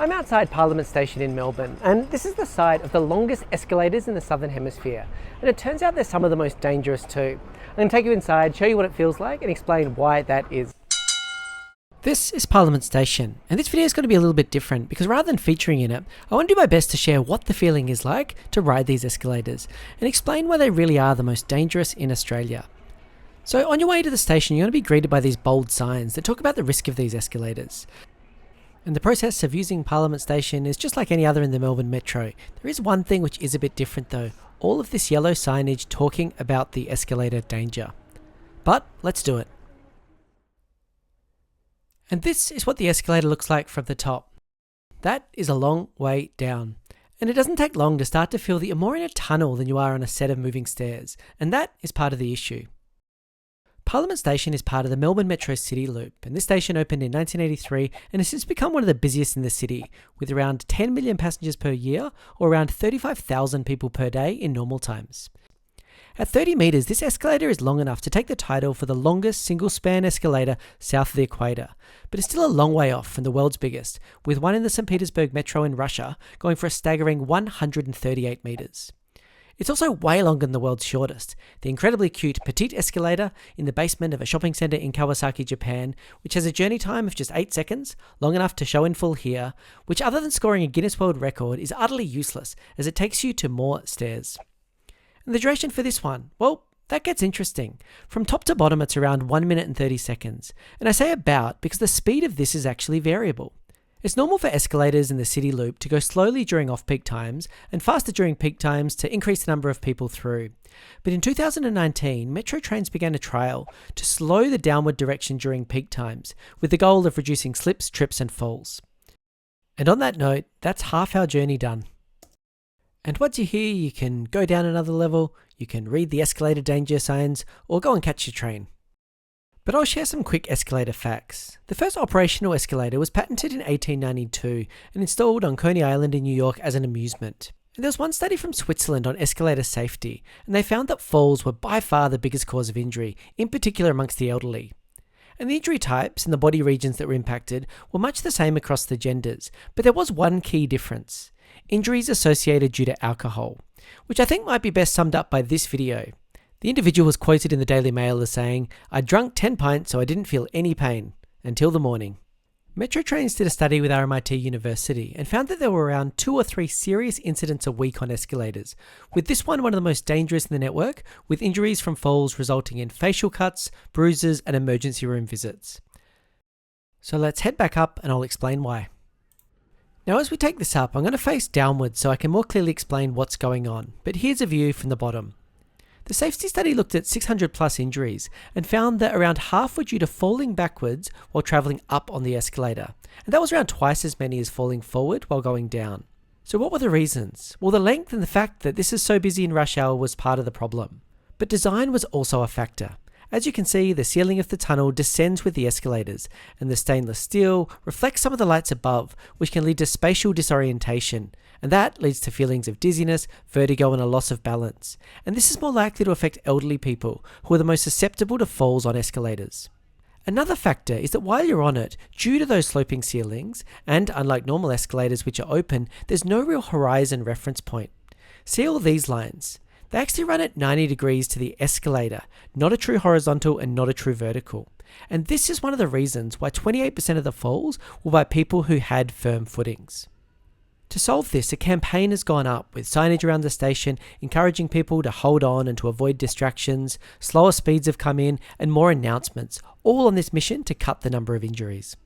I'm outside Parliament Station in Melbourne, and this is the site of the longest escalators in the Southern Hemisphere. And it turns out they're some of the most dangerous too. I'm going to take you inside, show you what it feels like, and explain why that is. This is Parliament Station, and this video is going to be a little bit different because rather than featuring in it, I want to do my best to share what the feeling is like to ride these escalators and explain why they really are the most dangerous in Australia. So on your way to the station, you're going to be greeted by these bold signs that talk about the risk of these escalators. And the process of using Parliament Station is just like any other in the Melbourne Metro. There is one thing which is a bit different though. All of this yellow signage talking about the escalator danger. But let's do it. And this is what the escalator looks like from the top. That is a long way down. And it doesn't take long to start to feel that you're more in a tunnel than you are on a set of moving stairs. And that is part of the issue. Parliament Station is part of the Melbourne Metro City Loop, and this station opened in 1983 and has since become one of the busiest in the city, with around 10 million passengers per year or around 35,000 people per day in normal times. At 30 metres, this escalator is long enough to take the title for the longest single-span escalator south of the equator, but it's still a long way off from the world's biggest, with one in the St. Petersburg Metro in Russia going for a staggering 138 metres. It's also way longer than the world's shortest, the incredibly cute Petite Escalator in the basement of a shopping centre in Kawasaki, Japan, which has a journey time of just 8 seconds, long enough to show in full here, which other than scoring a Guinness World Record is utterly useless as it takes you to more stairs. And the duration for this one, well, that gets interesting. From top to bottom it's around 1 minute and 30 seconds, and I say about because the speed of this is actually variable. It's normal for escalators in the city loop to go slowly during off-peak times and faster during peak times to increase the number of people through. But in 2019, Metro Trains began a trial to slow the downward direction during peak times, with the goal of reducing slips, trips and falls. And on that note, that's half our journey done. And once you're here, you can go down another level, you can read the escalator danger signs, or go and catch your train. But I'll share some quick escalator facts. The first operational escalator was patented in 1892 and installed on Coney Island in New York as an amusement. And there was one study from Switzerland on escalator safety, and they found that falls were by far the biggest cause of injury, in particular amongst the elderly. And the injury types and the body regions that were impacted were much the same across the genders, but there was one key difference. Injuries associated due to alcohol, which I think might be best summed up by this video. The individual was quoted in the Daily Mail as saying, "I drunk 10 pints so I didn't feel any pain, until the morning." Metro Trains did a study with RMIT University and found that there were around 2 or 3 serious incidents a week on escalators, with this one of the most dangerous in the network, with injuries from falls resulting in facial cuts, bruises and emergency room visits. So let's head back up and I'll explain why. Now as we take this up, I'm going to face downwards so I can more clearly explain what's going on, but here's a view from the bottom. The safety study looked at 600 plus injuries and found that around half were due to falling backwards while travelling up on the escalator, and that was around twice as many as falling forward while going down. So what were the reasons? Well, the length and the fact that this is so busy in rush hour was part of the problem. But design was also a factor. As you can see, the ceiling of the tunnel descends with the escalators, and the stainless steel reflects some of the lights above, which can lead to spatial disorientation, and that leads to feelings of dizziness, vertigo and a loss of balance. And this is more likely to affect elderly people, who are the most susceptible to falls on escalators. Another factor is that while you're on it, due to those sloping ceilings, and unlike normal escalators which are open, there's no real horizon reference point. See all these lines? They actually run at 90 degrees to the escalator, not a true horizontal and not a true vertical. And this is one of the reasons why 28% of the falls were by people who had firm footings. To solve this, a campaign has gone up with signage around the station encouraging people to hold on and to avoid distractions, slower speeds have come in and more announcements, all on this mission to cut the number of injuries.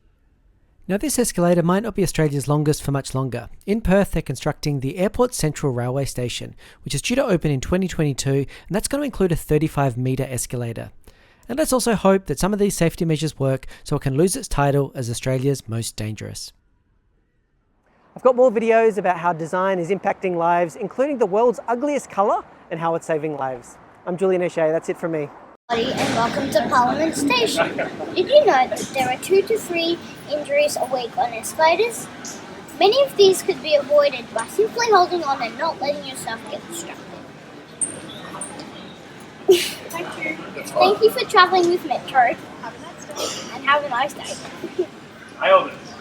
Now this escalator might not be Australia's longest for much longer. In Perth they're constructing the Airport Central Railway Station, which is due to open in 2022, and that's going to include a 35 metre escalator. And let's also hope that some of these safety measures work so it can lose its title as Australia's most dangerous. I've got more videos about how design is impacting lives, including the world's ugliest colour and how it's saving lives. I'm Julian, that's it from me. And welcome to Parliament Station. Did you know that there are 2 to 3 injuries a week on escalators? Many of these could be avoided by simply holding on and not letting yourself get distracted. Thank you. Thank you for travelling with Metro. Have a nice day. And have a nice day.